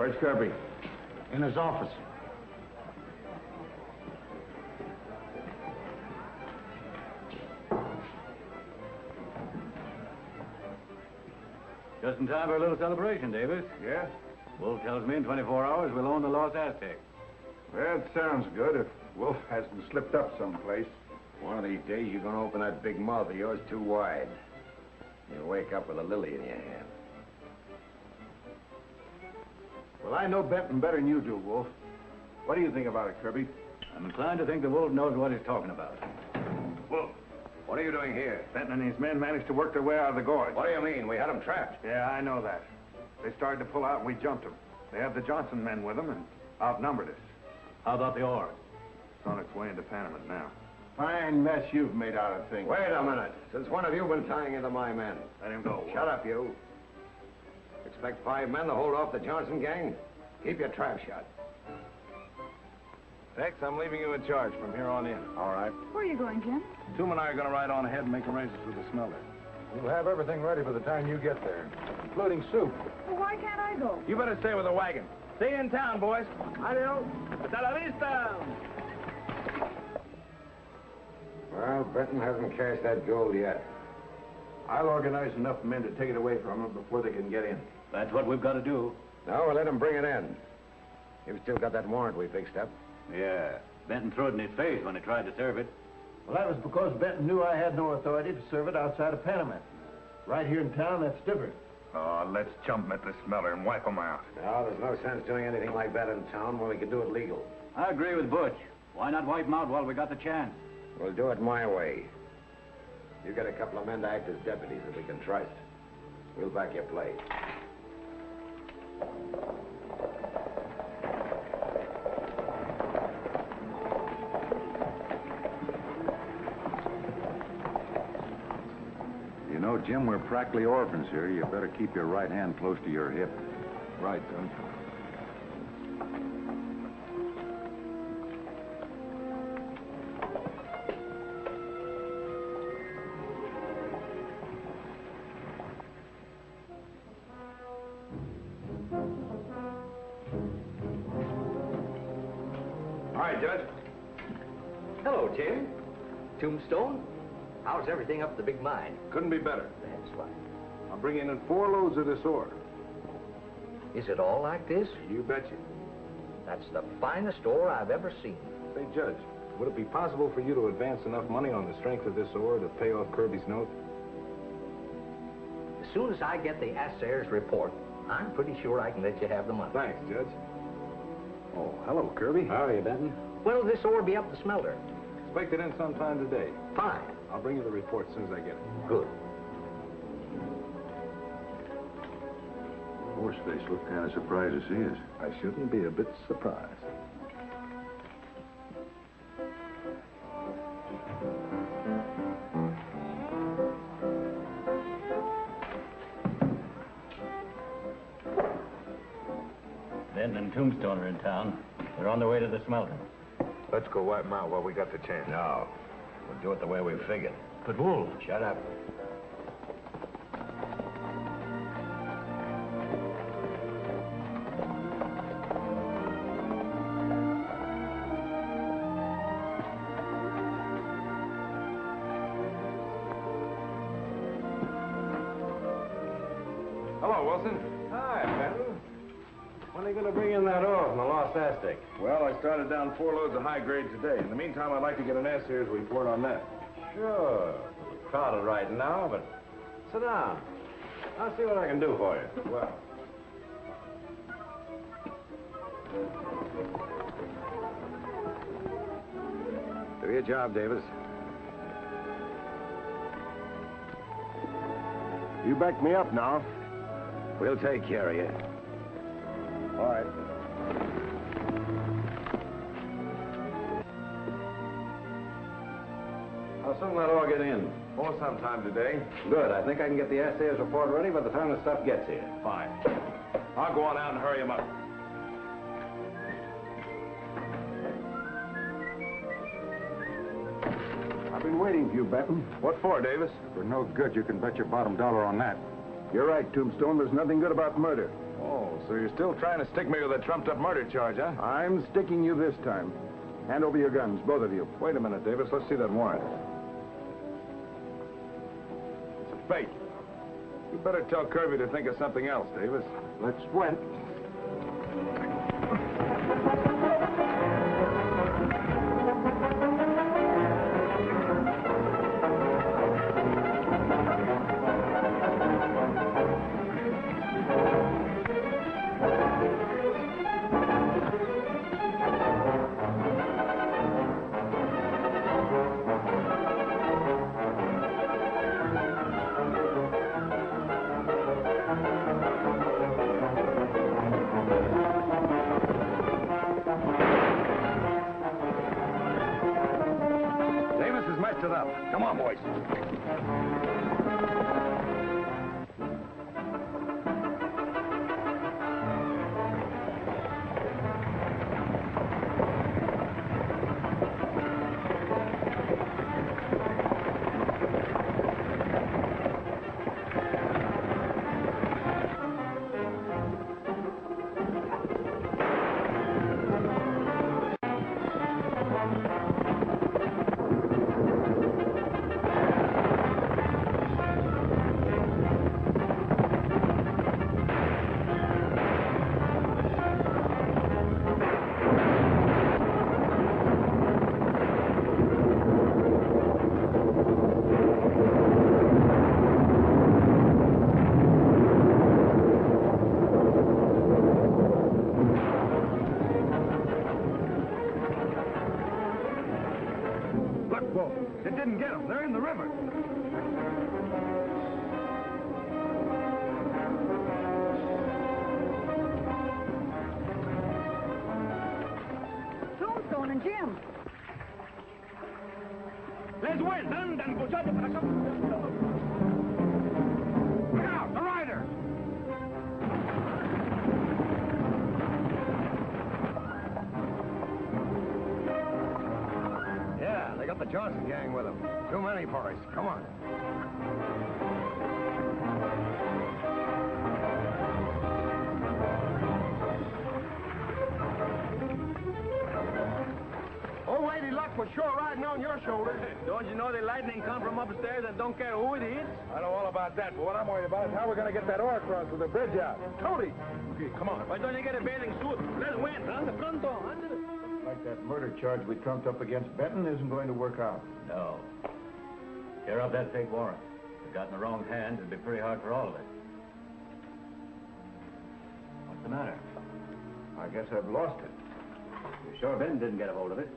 Where's Kirby? In his office. Just in time for a little celebration, Davis. Yeah? Wolf tells me in 24 hours we'll own the Lost Aztec. Well, it sounds good if Wolf hasn't slipped up someplace. One of these days, you're going to open that big mouth of yours too wide. You'll wake up with a lily in your hand. Well, I know Benton better than you do, Wolf. What do you think about it, Kirby? I'm inclined to think the Wolf knows what he's talking about. Wolf, what are you doing here? Benton and his men managed to work their way out of the gorge. What do you mean? We had them trapped. Yeah, I know that. They started to pull out and we jumped them. They have the Johnson men with them and outnumbered us. How about the ore? It's on its way into Panama now. Fine mess you've made out of things. Wait a minute. Since when have you been tying into my men? Let him go. Shut up, you. Expect 5 men to hold off the Johnson gang? Keep your trap shut. Tex, I'm leaving you in charge from here on in. All right. Where are you going, Jim? Toom and I are going to ride on ahead and make arrangements with the smelter. We'll have everything ready by the time you get there, including soup. Well, why can't I go? You better stay with the wagon. See you in town, boys. Adios. Hasta la vista. Well, Benton hasn't cashed that gold yet. I'll organize enough men to take it away from them before they can get in. That's what we've got to do. No, we'll let him bring it in. You've still got that warrant we fixed up. Yeah. Benton threw it in his face when he tried to serve it. Well, that was because Benton knew I had no authority to serve it outside of Panama. Right here in town, that's different. Oh, let's jump at the smelter and wipe them out. No, there's no sense doing anything like that in town when we can do it legal. I agree with Butch. Why not wipe them out while we got the chance? We'll do it my way. You get a couple of men to act as deputies that we can trust. We'll back your play. You know, Jim, we're practically orphans here. You better keep your right hand close to your hip. Right, Tony. All right, Judge. Hello, Jim. Tombstone. How's everything up at the big mine? Couldn't be better. That's right. I'm bringing in 4 loads of this ore. Is it all like this? You betcha. That's the finest ore I've ever seen. Say, Judge, would it be possible for you to advance enough money on the strength of this ore to pay off Kirby's note? As soon as I get the assayer's report, I'm pretty sure I can let you have the money. Thanks, Judge. Oh, hello, Kirby. How are you, Benton? When'll this ore be up the smelter? Expect it in sometime today. Fine. I'll bring you the report as soon as I get it. Good. Horseface looked kind of surprised to see us. I shouldn't be a bit surprised. Benton and Tombstone are in town. They're on their way to the smelter. Let's go wipe them out while we got the chance. No. We'll do it the way we figured. But Wolf. Shut up. Hello, Wilson. Hi, Benton. When are you going to bring in that ore from the Lost Aztec? Well, I started down 4 loads of high grade today. In the meantime, I'd like to get an assayer's report on that. Sure. We're crowded right now, but sit down. I'll see what I can do for you. Well. Do your job, Davis. You back me up now. We'll take care of you. All right. How soon will that ore get in? Oh, sometime today. Good. I think I can get the assayer's report ready by the time the stuff gets here. Fine. I'll go on out and hurry him up. I've been waiting for you, Benton. What for, Davis? For no good, you can bet your bottom dollar on that. You're right, Tombstone. There's nothing good about murder. Oh, so you're still trying to stick me with a trumped-up murder charge, huh? I'm sticking you this time. Hand over your guns, both of you. Wait a minute, Davis. Let's see that warrant. It's a fake. You better tell Kirby to think of something else, Davis. Let's squint. Come on, boys. It didn't get them. They're in the river. Tombstone and Jim. Les win. Andan, muchachos, para acá. Look out, the rider. Yeah, they got the Johnson gang with them. Too many for us. Come on. Old Lady Luck was sure riding on your shoulders. Don't you know the lightning come from upstairs and don't care who it is? I know all about that, but what I'm worried about is how we're going to get that ore across with the bridge out. Tony! Okay, come on. Why don't you get a bathing suit? Let's win, huh? De pronto, ándale. Like that murder charge we trumped up against Benton isn't going to work out. No. Tear up that fake warrant. If it got in the wrong hands, it'd be pretty hard for all of us. What's the matter? I guess I've lost it. You sure Ben didn't get a hold of it?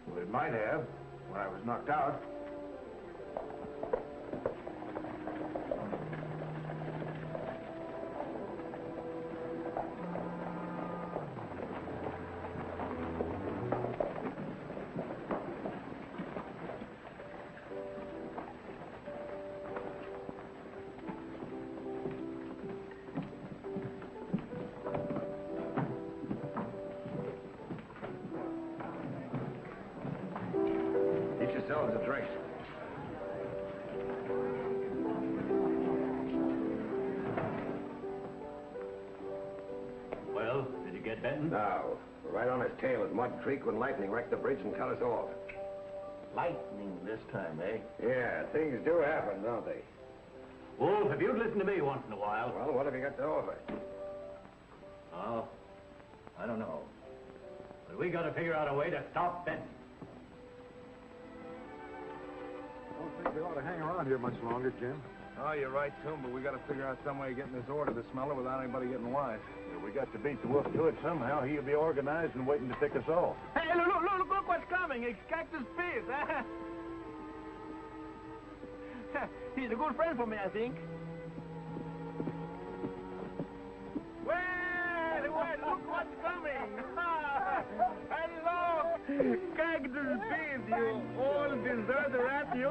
Well, it might have when I was knocked out. Yourselves a drink. Well, did you get Benton? No. We're right on his tail at Mud Creek when lightning wrecked the bridge and cut us off. Lightning this time, eh? Yeah, things do happen, don't they? Wolf, if you'd listen to me once in a while. Well, what have you got to offer? Oh, I don't know. But we got to figure out a way to stop Benton. I don't think we ought to hang around here much longer, Jim. Oh, you're right, Toom, but we got to figure out some way of getting this ore to the smelter without anybody getting wise. Yeah, we got to beat the wolf to it somehow. He'll be organized and waiting to pick us off. Hey, look what's coming. It's Cactus Pete, huh? He's a good friend for me, I think. Well, look what's coming. Hello, Cactus Pete, you old deserter rat, you.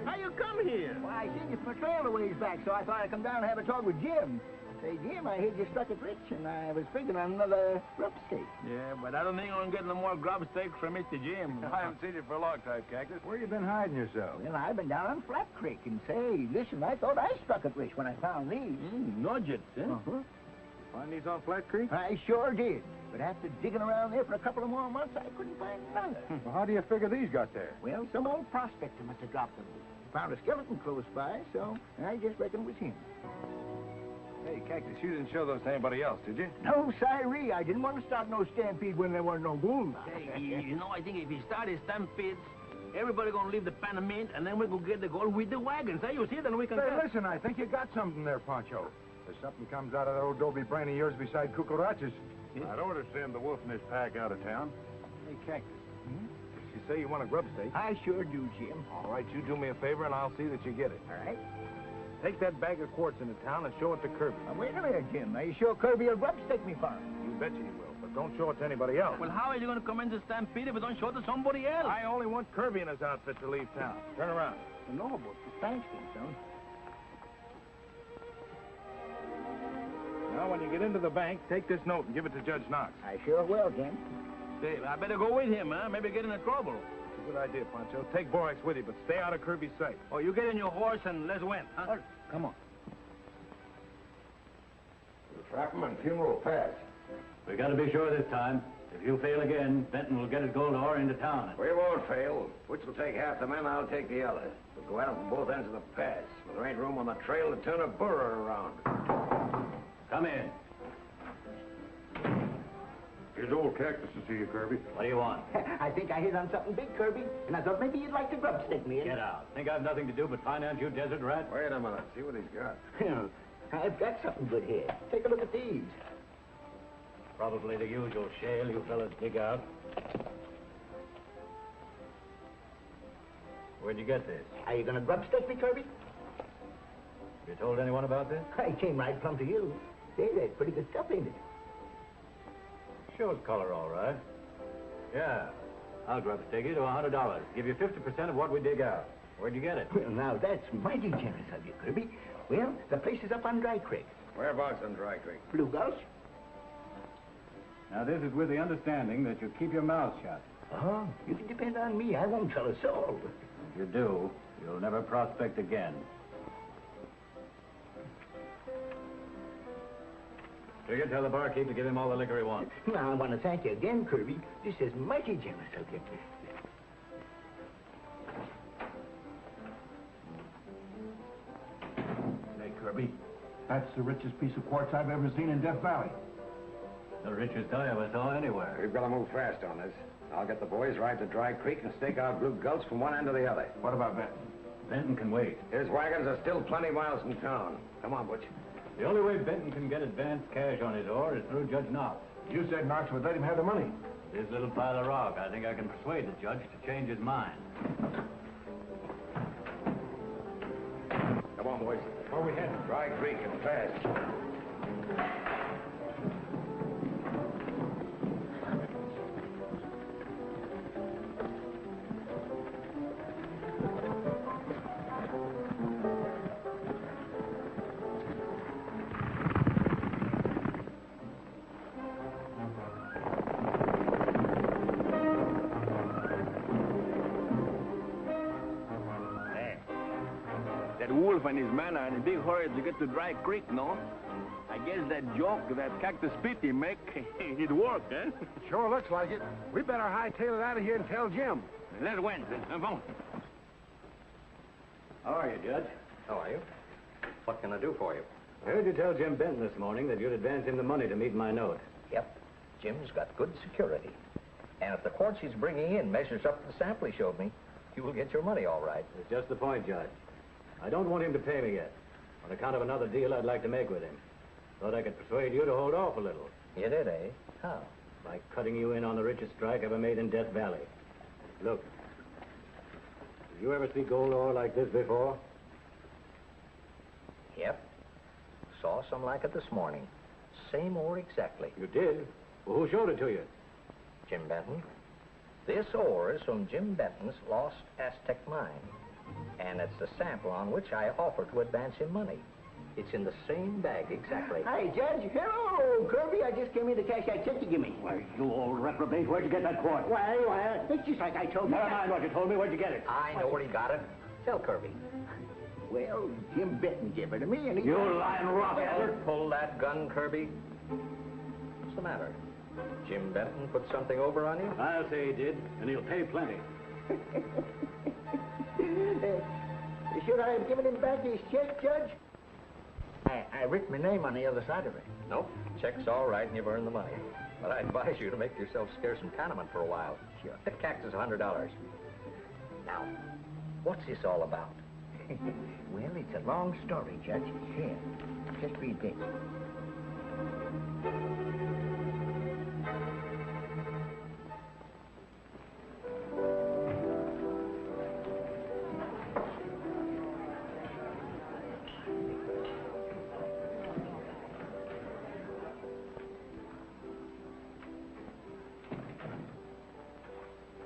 How you come here? Well, I seen you patrol a ways back, so I thought I'd come down and have a talk with Jim. Say, Jim, I heard you stuck it rich, and I was figuring on another grub steak. Yeah, but I don't think I'm going to get no more grub steaks from Mr. Jim. I haven't seen you for a long time, Cactus. Where you been hiding yourself? Well, I've been down on Flat Creek, and say, listen, I thought I struck it rich when I found these. Nudgets, eh? Uh-huh. Find these on Flat Creek? I sure did. But after digging around there for a couple of more months, I couldn't find none. Well, how do you figure these got there? Well, some old prospector must have dropped them. Found a skeleton close by, so I just reckon it was him. Hey, Cactus, you didn't show those to anybody else, did you? No, siree. I didn't want to start no stampede when there weren't no gold. Hey, you know, I think if we start a stampede, everybody gonna leave the Panamint, and then we go get the gold with the wagons. Hey, you see, then we can... Hey, listen, I think you got something there, Pancho. If something comes out of that old Dobie brain of yours beside cucarachas, I'd order send the wolf and his pack out of town. Hey, Cactus. You say you want a grub steak? I sure do, Jim. All right, you do me a favor, and I'll see that you get it. All right. Take that bag of quartz into town and show it to Kirby. Now, wait a minute, Jim. Are you sure Kirby will grub stick me for him? You betcha you will, but don't show it to anybody else. Well, how are you gonna commence a stampede if we don't show it to somebody else? I only want Kirby and his outfit to leave town. Turn around. No, but thanks, son. Now, when you get into the bank, take this note and give it to Judge Knox. I sure will, Jim. Say, I better go with him, huh? Maybe get into trouble. It's a good idea, Pancho. Take Borax with you, but stay out of Kirby's sight. Oh, you get in your horse and let's win, huh? Come on. The Frapman funeral pass. We got to be sure this time. If you fail again, Benton will get his gold ore into town. We won't fail. Which will take half the men, I'll take the other. We'll go at them from both ends of the pass. But there ain't room on the trail to turn a burro around. Come in. Here's old Cactus to see you, Kirby. What do you want? I think I hit on something big, Kirby, and I thought maybe you'd like to grub stick me. Get out. Think I've nothing to do but finance you, desert rat? Wait a minute. See what he's got. I've got something good here. Take a look at these. Probably the usual shale you fellas dig out. Where'd you get this? Are you going to grub stick me, Kirby? You told anyone about this? I came right plumb to you. Say, that's pretty good stuff, ain't it? Shows color, all right. Yeah. I'll grub stick you to $100. Give you 50% of what we dig out. Where'd you get it? Well, now, that's mighty generous of you, Kirby. Well, the place is up on Dry Creek. Whereabouts on Dry Creek? Blue Gulch? Now, this is with the understanding that you keep your mouth shut. Oh, you can depend on me. I won't tell a soul. If you do, you'll never prospect again. Do you tell the barkeep to give him all the liquor he wants? Now, I want to thank you again, Kirby. This is mighty generous of you. Hey, Kirby, that's the richest piece of quartz I've ever seen in Death Valley. The richest I ever saw anywhere. We've got to move fast on this. I'll get the boys right to Dry Creek and stake out Blue Gulch from one end to the other. What about Benton? Benton can wait. His wagons are still plenty miles from town. Come on, Butch. The only way Benton can get advanced cash on his ore is through Judge Knox. You said Knox would let him have the money. This little pile of rock, I think I can persuade the judge to change his mind. Come on, boys. Where we heading? Dry Creek and fast. That wolf and his men are in a big hurry to get to Dry Creek, no? I guess that joke that Cactus Pete make, it worked, eh? Sure looks like it. We better hightail it out of here and tell Jim. Let's win. Come on. How are you, Judge? How are you? What can I do for you? I heard you tell Jim Benton this morning that you'd advance him the money to meet my note. Yep. Jim's got good security. And if the quartz he's bringing in measures up to the sample he showed me, you will get your money all right. That's just the point, Judge. I don't want him to pay me yet. On account of another deal I'd like to make with him. Thought I could persuade you to hold off a little. You did, eh? How? By cutting you in on the richest strike ever made in Death Valley. Look. Did you ever see gold ore like this before? Yep. Saw some like it this morning. Same ore exactly. You did? Well, who showed it to you? Jim Benton. This ore is from Jim Benton's lost Aztec mine. And it's the sample on which I offered to advance him money. It's in the same bag exactly. Hi, Judge. Hello, Kirby. I just came in to cash that check you give me. Why, you old reprobate, where'd you get that quartz? Why, it's just like I told you. Never mind what you told me, where'd you get it? I know where he got it. Tell Kirby. Well, Jim Benton gave it to me, and he... You lying rockhead. Don't pull that gun, Kirby. What's the matter? Jim Benton put something over on you? I'll say he did, and he'll pay plenty. Should I have given him back his check, Judge? I written my name on the other side of it. Nope. Check's all right, and you've earned the money. But I advise you to make yourself scarce and Kahneman for a while. Sure. That Cactus $100. Now, what's this all about? Well, it's a long story, Judge. Here, just read this.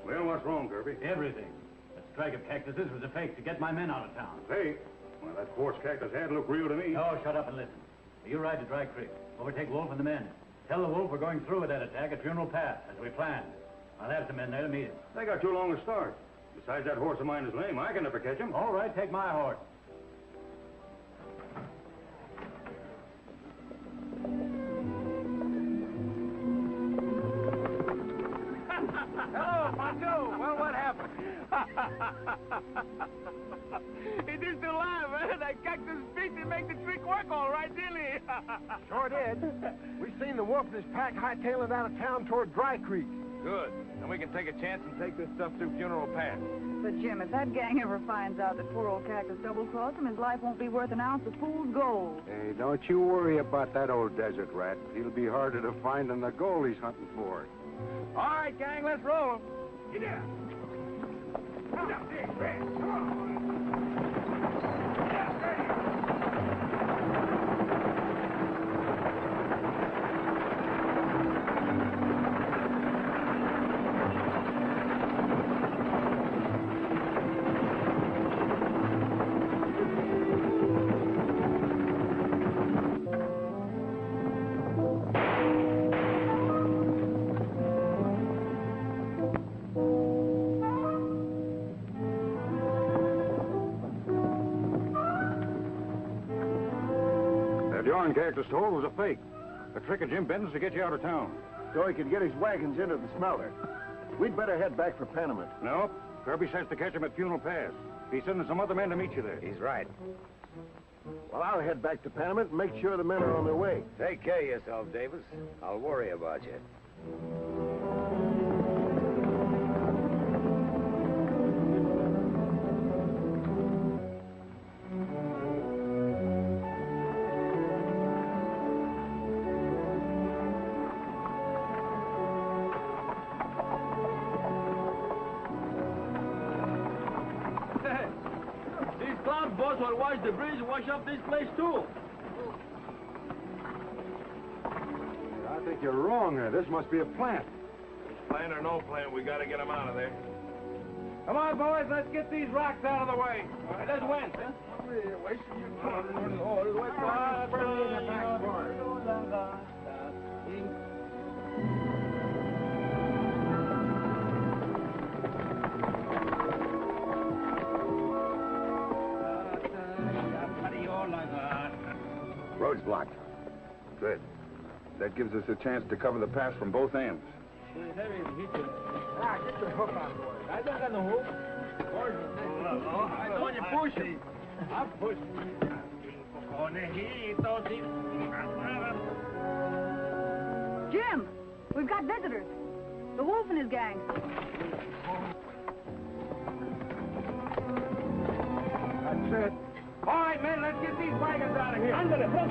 Well, what's wrong, Kirby? Everything. That strike of cactuses was a fake to get my men out of town. Hey, well, that horse cactus hat looked real to me. Oh, shut up and listen. You ride to Dry Creek. Overtake Wolf and the men. Tell the Wolf we're going through with that attack at Funeral Pass, as we planned. I'll have some men there to meet him. They got too long a start. Besides, that horse of mine is lame. I can never catch him. All right, take my horse. Hello, Pancho. Well, what happened? He did still alive, man. That cactus beat to make the trick work all right, didn't he? Sure did. We seen the wolf and his pack hightailing out of town toward Dry Creek. Good. Then we can take a chance and take this stuff through Funeral Pass. But, Jim, if that gang ever finds out that poor old Cactus double-crossed him, his life won't be worth an ounce of fool's gold. Hey, don't you worry about that old desert rat. He'll be harder to find than the gold he's hunting for. All right, gang, let's roll him. Get down. Come on, Dick, Red. Come on. Cactus told was a fake. The trick of Jim Benton's to get you out of town. So he could get his wagons into the smelter. We'd better head back for Panama. No. Kirby says to catch him at Funeral Pass. He's sending some other men to meet you there. He's right. Well, I'll head back to Panama and make sure the men are on their way. Take care of yourself, Davis. I'll worry about you. Boats will wash the bridge and wash up this place, too. I think you're wrong there. This must be a plant. Plan or no plan, we gotta get him out of there. Come on, boys, let's get these rocks out of the way. Let's win. Road's blocked. Good. That gives us a chance to cover the pass from both ends. Get the hook on, boys. I don't got no hook. I want you pushing. I'm pushing. Jim, we've got visitors. The Wolf and his gang. That's it. All right, men, let's get these wagons out of here. Under the floor.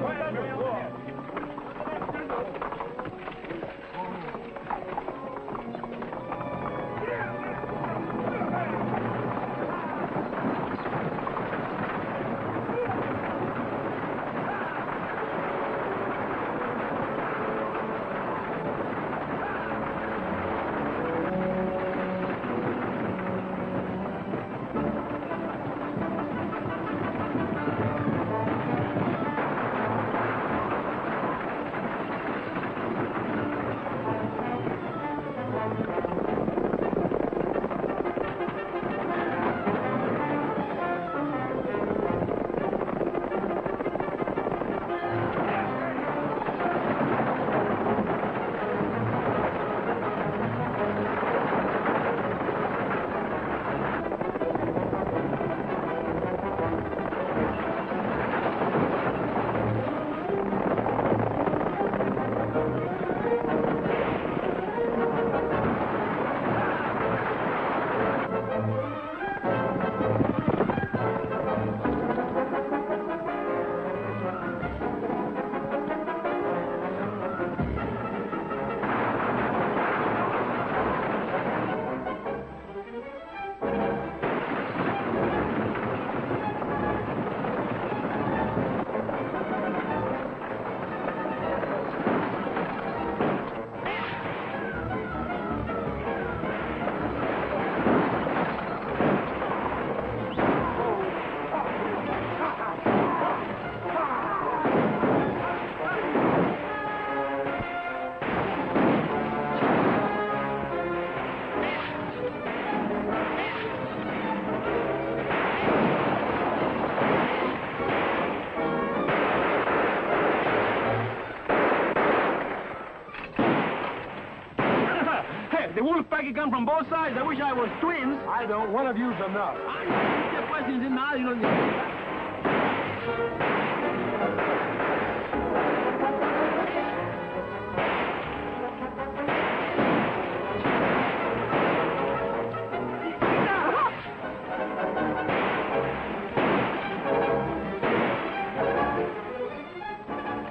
wolf pack come from both sides. I wish I was twins. I don't. One of you's enough.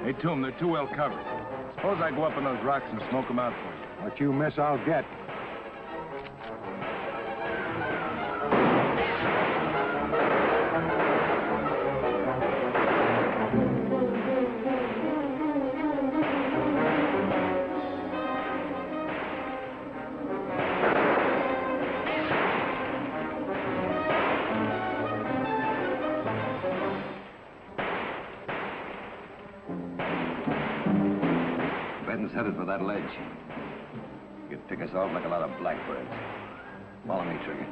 Hey, Toom, they're too well covered. Suppose I go up on those rocks and smoke them out for you. What you miss, I'll get. Headed for that ledge. You'd pick us off like a lot of blackbirds. Follow me, Trigger.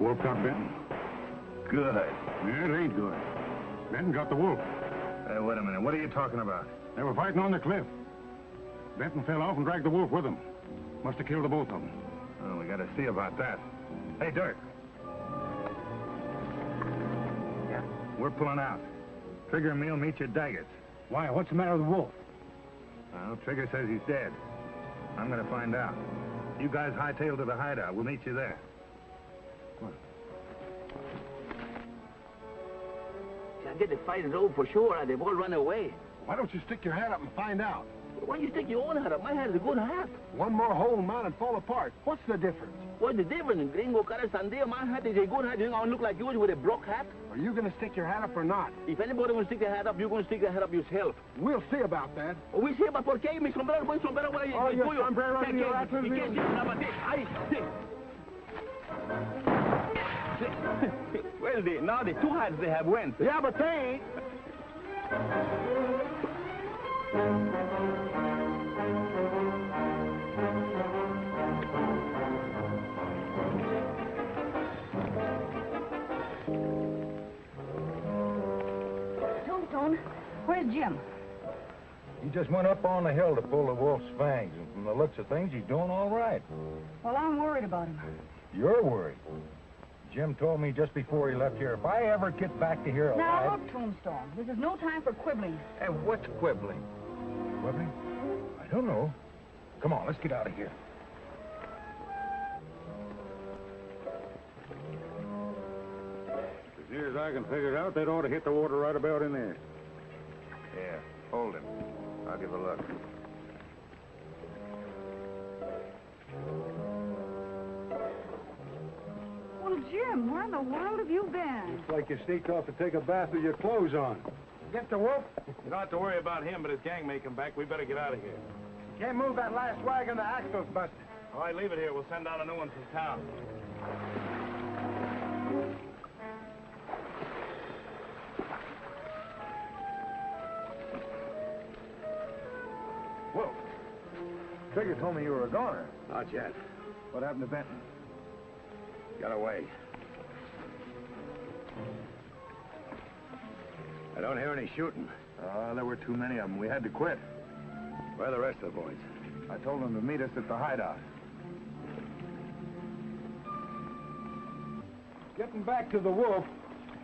Wolf got Benton? Good. Yeah, it ain't good. Benton got the wolf. Hey, wait a minute. What are you talking about? They were fighting on the cliff. Benton fell off and dragged the wolf with him. Must have killed the both of them. Oh, we got to see about that. Hey, Dirk. Yeah? We're pulling out. Trigger and me'll meet you at Daggett's. Why? What's the matter with the wolf? Well, Trigger says he's dead. I'm going to find out. You guys hightail to the hideout. We'll meet you there. I guess the fight is over for sure. They've all run away. Why don't you stick your hand up and find out? Why do you take your own hat up? My hat is a good hat. One more hole, man, and fall apart. What's the difference? What's the difference? Gringo cara sandia, my hat is a good hat. You think I look like yours with a broke hat? Are you going to stick your hat up or not? If anybody wants to stick their hat up, you're going to stick their hat up yourself. We'll see about that. We see about por qué? Mi sombrero, buen sombrero. Oh, your sombrero and your hat. Well, now the two hats they have went. Yeah, but they ain't. Tombstone, where's Jim? He just went up on the hill to pull the wolf's fangs, and from the looks of things, he's doing all right. Well, I'm worried about him. You're worried. Jim told me just before he left here, if I ever get back to here alive... Now, look, Tombstone, this is no time for quibbling. Hey, what's quibbling? Quibbling? I don't know. Come on, let's get out of here. As near as I can figure it out, they'd ought to hit the water right about in there. Yeah, hold him. I'll give a look. Well, Jim, where in the world have you been? Looks like you sneaked off to take a bath with your clothes on. Get the wolf? You don't have to worry about him, but his gang may come back. We better get out of here. You can't move that last wagon. The axle's busted. All right, leave it here. We'll send down a new one from town. Whoa. Trigger told me you were a goner. Not yet. What happened to Benton? Got away. I don't hear any shooting. There were too many of them. We had to quit. Where are the rest of the boys? I told them to meet us at the hideout. Getting back to the wolf,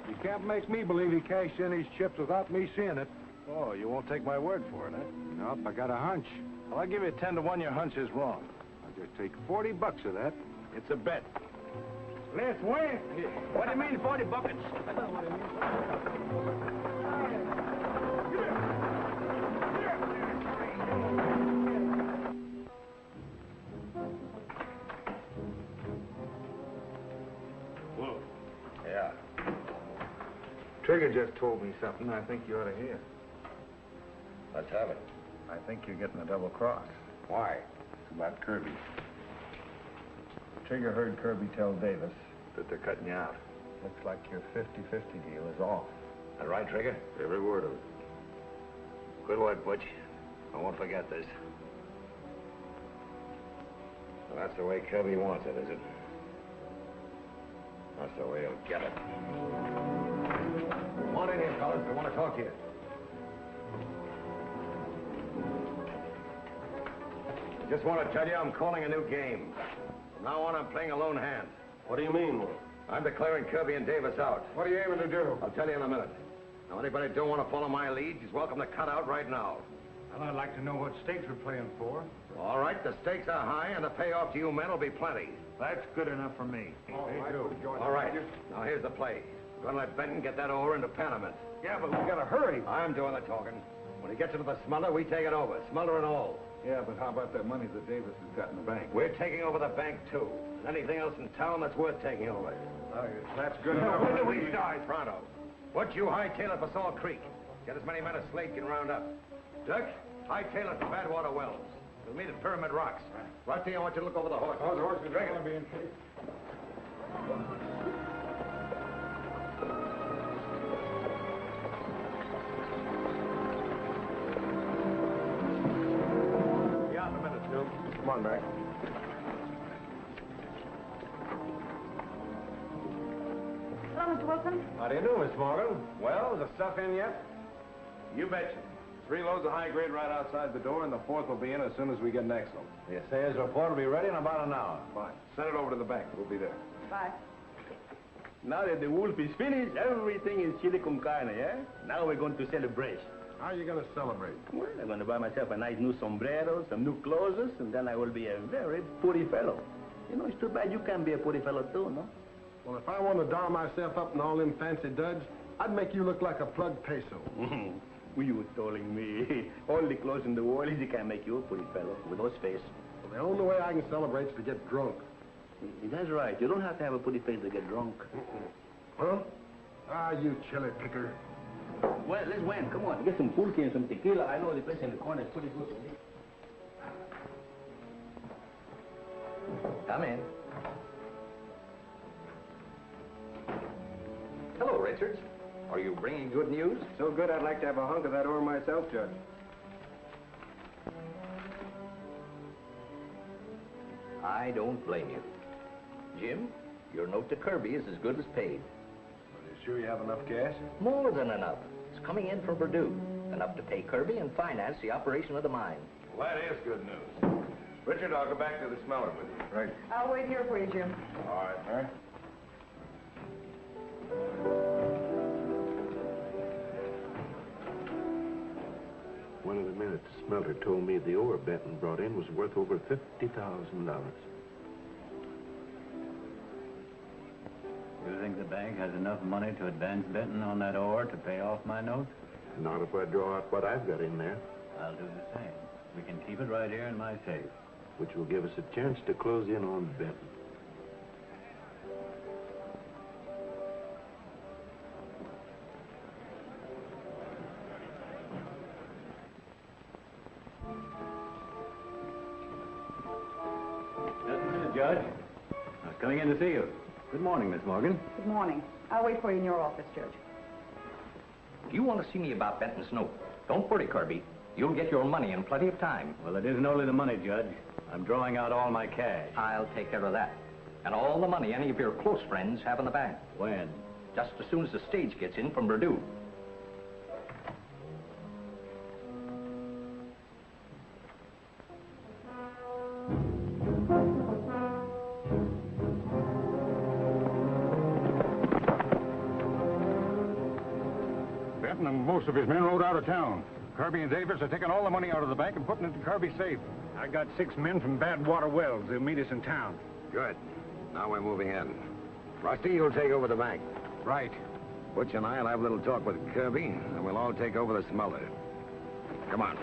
you can't make me believe he cashed in his chips without me seeing it. Oh, you won't take my word for it, eh? Nope, I got a hunch. Well, I'll give you 10 to 1 your hunch is wrong. I'll just take $40 of that. It's a bet. Let's win. What do you mean, 40 buckets? Whoa. Yeah. Trigger just told me something I think you ought to hear. Let's have it. I think you're getting a double cross. Why? It's about Kirby. Trigger heard Kirby tell Davis that they're cutting you out. Looks like your 50-50 deal is off. That right, Trigger? Every word of it. Good work, Butch. I won't forget this. Well, that's the way Kirby wants it, is it? That's the way he'll get it. Come on in here, fellas. I want to talk to you. I just want to tell you I'm calling a new game. From now on, I'm playing a lone hand. What do you mean, Wolf? I'm declaring Kirby and Davis out. What are you aiming to do? I'll tell you in a minute. Now, anybody who don't want to follow my lead, he's welcome to cut out right now. Well, I'd like to know what stakes we're playing for. All right, the stakes are high, and the payoff to you men will be plenty. That's good enough for me. All right, now here's the play. We're going to let Benton get that oar into Panamint. Yeah, but we gotta hurry. I'm doing the talking. When he gets into the smuggler, we take it over, smuggler and all. Yeah, but how about that money that Davis has got in the bank? We're taking over the bank, too. And anything else in town that's worth taking over. That's good Now, enough. when do we start? Pronto. What you hightail it for Salt Creek? Get as many men as Slade can round up. Dirk, hightail it for Badwater Wells. We'll meet at Pyramid Rocks. Rusty, I want you to look over the horse. Oh, the horse is Drink going to it. be in case. Yeah, in a minute, Joe. Come on, Mac. Hello, Mr. Wilson. How do you do, Miss Morgan? Well, is the stuff in yet? You betcha. 3 loads of high grade right outside the door, and the 4th will be in as soon as we get next one. The assayer's report will be ready in about an hour. Fine. Send it over to the bank. We'll be there. Bye. Now that the wolf is finished, everything is chili con carne, yeah? Now we're going to celebrate. How are you going to celebrate? Well, I'm going to buy myself a nice new sombrero, some new clothes, and then I will be a very pretty fellow. You know, it's too bad you can't be a pretty fellow too, no? Well, if I want to doll myself up in all them fancy duds, I'd make you look like a plugged peso. You was trolling me. Only close in the world is he can make you a pretty fellow with those face. Well, the only way I can celebrate is to get drunk. That's right. You don't have to have a pretty face to get drunk. Huh? Ah, you chili picker. Well, let's win. Come on, get some pulque and some tequila. I know the place in the corner is pretty good. Come in. Hello, Richards. Are you bringing good news? So good, I'd like to have a hunk of that ore myself, Judge. I don't blame you. Jim, your note to Kirby is as good as paid. Are you sure you have enough cash? More than enough. It's coming in from Purdue. Enough to pay Kirby and finance the operation of the mine. Well, that is good news. Richard, I'll go back to the smelter with you. Right. I'll wait here for you, Jim. All right. All right. One of the men at the smelter told me the ore Benton brought in was worth over $50,000. You think the bank has enough money to advance Benton on that ore to pay off my note? Not if I draw out what I've got in there. I'll do the same. We can keep it right here in my safe. Which will give us a chance to close in on Benton. Just a minute, Judge. I was coming in to see you. Good morning, Miss Morgan. Good morning. I'll wait for you in your office, Judge. Do you want to see me about Benton's note? Don't worry, Kirby. You'll get your money in plenty of time. Well, it isn't only the money, Judge. I'm drawing out all my cash. I'll take care of that. And all the money any of your close friends have in the bank. When? Just as soon as the stage gets in from Purdue. Benton and most of his men rode out of town. Kirby and Davis are taking all the money out of the bank and putting it in Kirby's safe. I got 6 men from Badwater Wells. They'll meet us in town. Good. Now we're moving in. Rusty, you'll take over the bank. Right. Butch and I'll have a little talk with Kirby, and we'll all take over the smelter. Come on.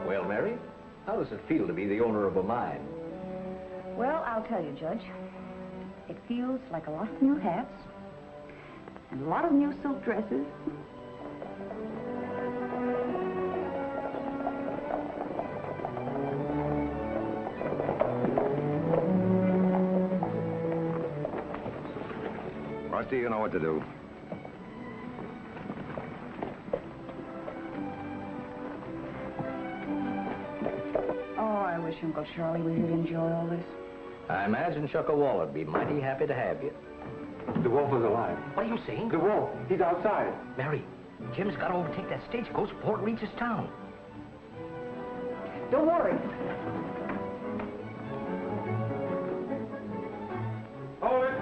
Well, Mary, how does it feel to be the owner of a mine? Well, I'll tell you, Judge. It feels like a lot of new hats and a lot of new silk dresses. Rusty, you know what to do. Oh, I wish Uncle Charlie were here to enjoy all this. I imagine Chuckawalla would be mighty happy to have you. The wolf is alive. What are you saying? The wolf. He's outside. Mary, Jim's got to overtake that stagecoach before it reaches town. Don't worry. Hold it.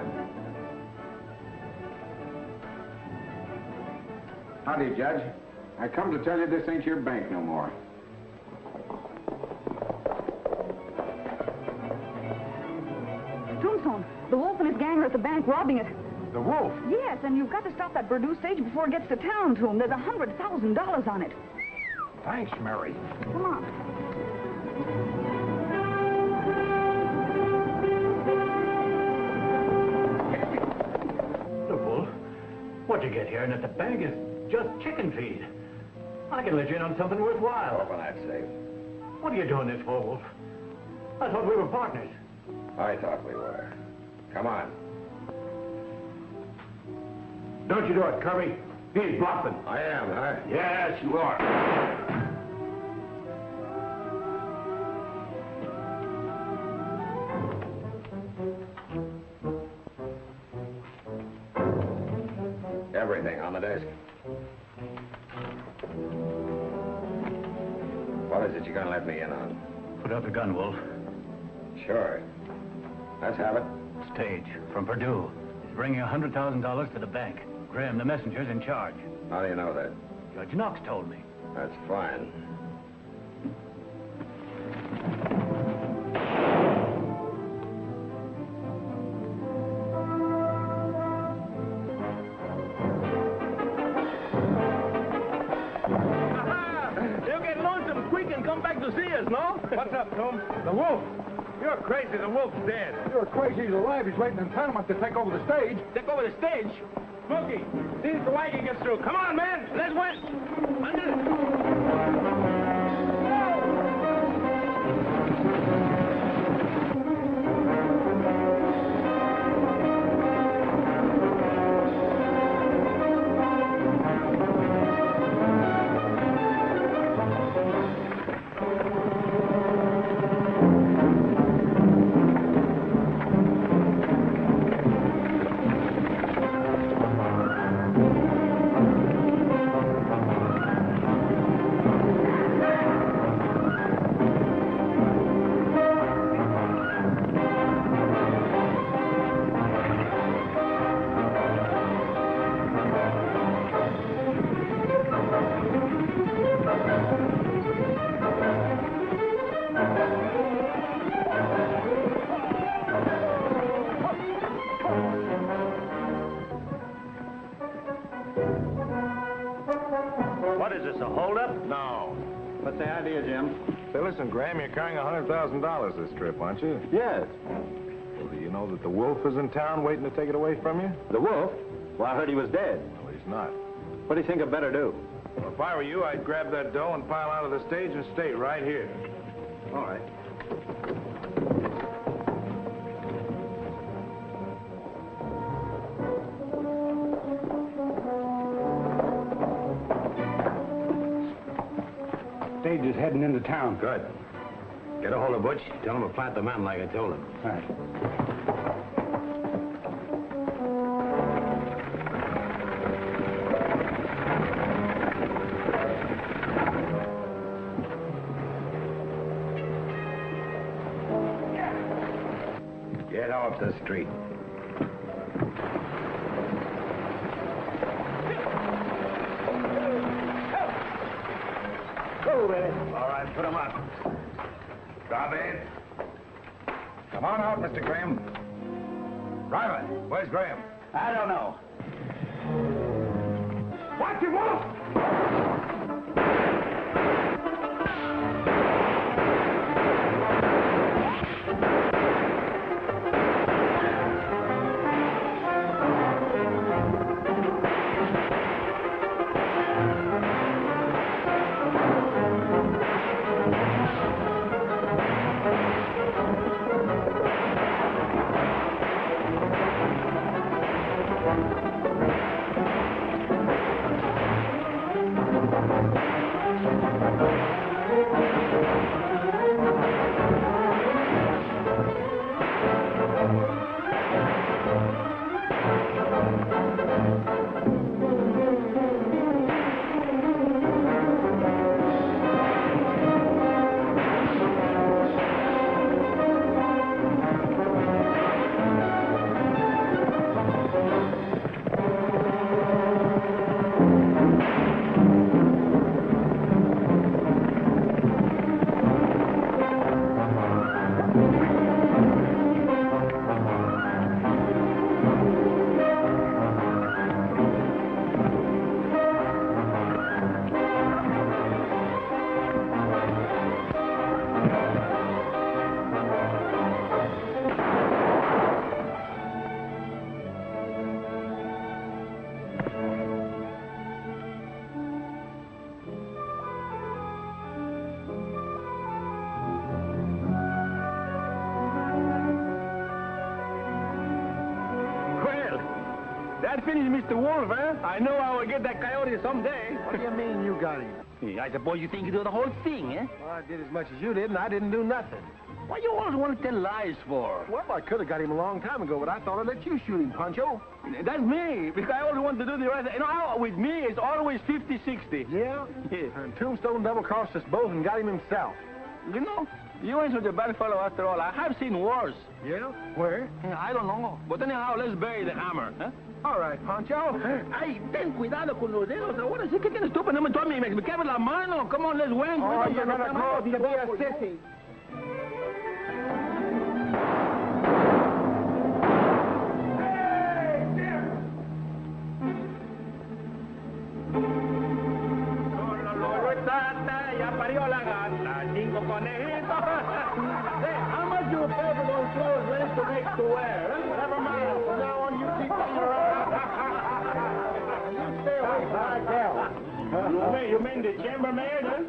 Howdy, Judge. I come to tell you this ain't your bank no more. Tombstone, the wolf and his gang are at the bank robbing it. The wolf? Yes, and you've got to stop that Purdue stage before it gets to town to him. There's $100,000 on it. Thanks, Mary. Come on. The wolf? What'd you get here? And at the bank is just chicken feed. I can let you in on something worthwhile. Open that safe. What are you doing this for, Wolf? I thought we were partners. I thought we were. Come on. Don't you do it, Kirby. He's bluffing. I am, huh? Yes, you are. Everything on the desk. What is it you're going to let me in on? Put up the gun, Wolf. Sure. Let's have it. Stage from Purdue is bringing $100,000 to the bank. Graham, the messenger's in charge. How do you know that? Judge Knox told me. That's fine. come back to see us, no? What's up, Tom? The wolf. You're crazy. The wolf's dead. You're crazy. He's alive. He's waiting in town to take over the stage. Take over the stage? Smokey, see if the wagon gets through. Come on, man. Let's win. Under it. Say, listen, Graham, you're carrying $100,000 this trip, aren't you? Yes. Well, do you know that the wolf is in town waiting to take it away from you? The wolf? Well, I heard he was dead. Well, he's not. What do you think I'd better do? Well, if I were you, I'd grab that dough and pile out of the stage and stay right here. All right. Stage is heading into town. Good. Get a hold of Butch. Tell him to plant the man like I told him. All right. Get off the street. All right, put him up. Stop it. Come on out, Mr. Graham. Driver, where's Graham? I don't know. Watch him, Wolf! That finished Mr. Wolf, eh? I know I will get that coyote someday. What do you mean you got him? I suppose you think you do the whole thing, eh? Well, I did as much as you did, and I didn't do nothing. What you always want to tell lies for? Well, I could have got him a long time ago, but I thought I'd let you shoot him, Pancho. That's me, because I always want to do the right thing. You know, with me, it's always 50-60. Yeah? Yeah. And Tombstone double-crossed us both and got him himself. You know, you ain't such a bad fellow after all. I have seen worse. Yeah? Where? I don't know. But anyhow, let's bury the hammer, huh? All right, Pancho. Ay, ten cuidado con los dedos. Ahora sí que tienes tú, pero no me tomes, me quebras la mano. Come on, let's win. Oh, you're not a grow to be a sissy. Ya parió la gata, cinco conejitos. Say, how much you pay for those clothes Rancho makes to wear? Huh? Never mind. From now on, you keep them around. You stay away from my gal. You mean the chambermaid, huh?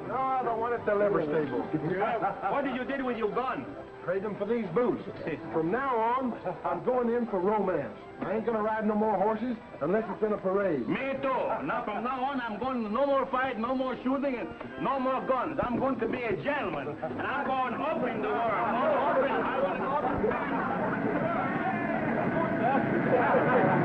No, the one at the liver stable. What did you do with your gun? Trade them for these boots. From now on, I'm going in for romance. I ain't gonna ride no more horses unless it's in a parade. Me too. Now, from now on, I'm going no more fight, no more shooting, and no more guns. I'm going to be a gentleman. And I'm going up in the world. I want to go up.